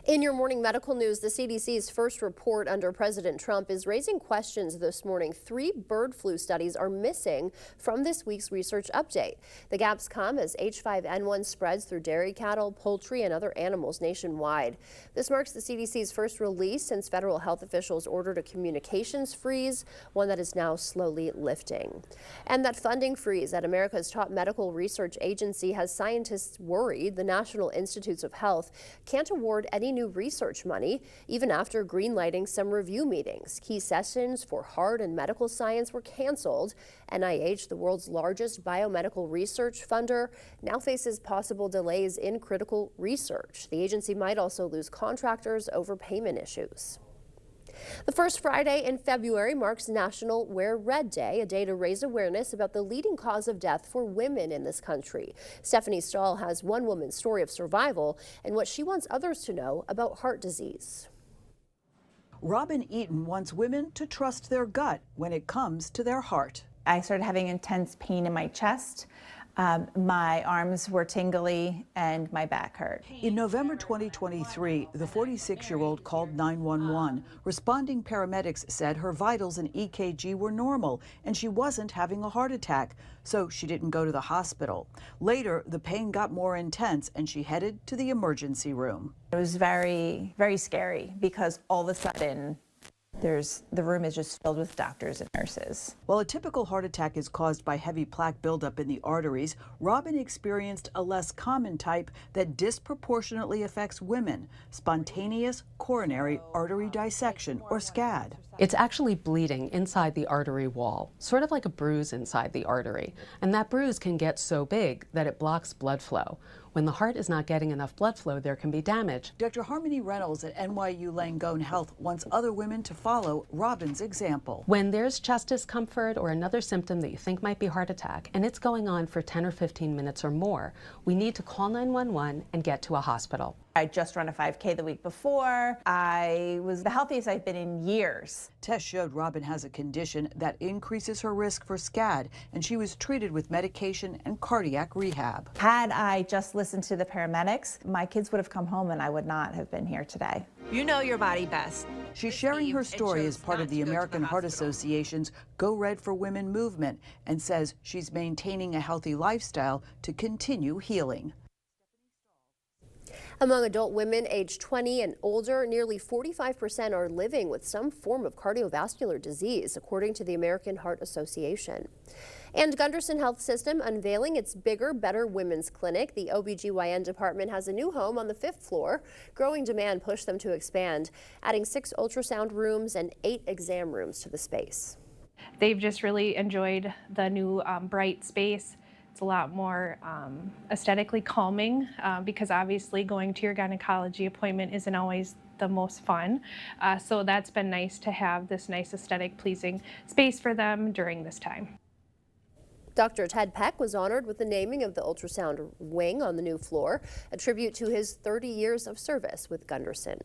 In your morning medical news, the CDC's first report under President Trump is raising questions this morning. 3 bird flu studies are missing from this week's research update. The gaps come as H5N1 spreads through dairy cattle, poultry, and other animals nationwide. This marks the CDC's first release since federal health officials ordered a communications freeze, one that is now slowly lifting. And that funding freeze at America's top medical research agency has scientists worried the National Institutes of Health can't award any new research money, even after greenlighting some review meetings. Key sessions for hard and medical science were canceled. NIH, the world's largest biomedical research funder, now faces possible delays in critical research. The agency might also lose contractors over payment issues. The first Friday in February marks National Wear Red Day, a day to raise awareness about the leading cause of death for women in this country. Stephanie Stahl has one woman's story of survival and what she wants others to know about heart disease. Robin Eaton wants women to trust their gut when it comes to their heart. I started having intense pain in my chest. My arms were tingly and my back hurt. In November 2023, the 46-year-old called 911. Responding paramedics said her vitals and EKG were normal and she wasn't having a heart attack, so she didn't go to the hospital. Later, the pain got more intense and she headed to the emergency room. It was very, very scary because all of a sudden, the room is just filled with doctors and nurses. While a typical heart attack is caused by heavy plaque buildup in the arteries, Robin experienced a less common type that disproportionately affects women, spontaneous coronary artery dissection, or SCAD. It's actually bleeding inside the artery wall, sort of like a bruise inside the artery. And that bruise can get so big that it blocks blood flow. When the heart is not getting enough blood flow, there can be damage. Dr. Harmony Reynolds at NYU Langone Health wants other women to follow Robin's example. When there's chest discomfort or another symptom that you think might be heart attack, and it's going on for 10 or 15 minutes or more, we need to call 911 and get to a hospital. I just run a 5K the week before. I was the healthiest I've been in years. Tests showed Robin has a condition that increases her risk for SCAD, and she was treated with medication and cardiac rehab. Had I just listened to the paramedics, my kids would have come home and I would not have been here today. You know your body best. She's sharing her story as part of the American Heart Association's Go Red for Women movement and says she's maintaining a healthy lifestyle to continue healing. Among adult women aged 20 and older, nearly 45% are living with some form of cardiovascular disease, according to the American Heart Association. And Gunderson Health System unveiling its Bigger, Better Women's Clinic. The OBGYN department has a new home on the 5th floor. Growing demand pushed them to expand, adding 6 ultrasound rooms and 8 exam rooms to the space. They've just really enjoyed the new bright space. It's a lot more aesthetically calming because obviously going to your gynecology appointment isn't always the most fun. So that's been nice to have this nice aesthetic pleasing space for them during this time. Dr. Ted Peck was honored with the naming of the ultrasound wing on the new floor, a tribute to his 30 years of service with Gunderson.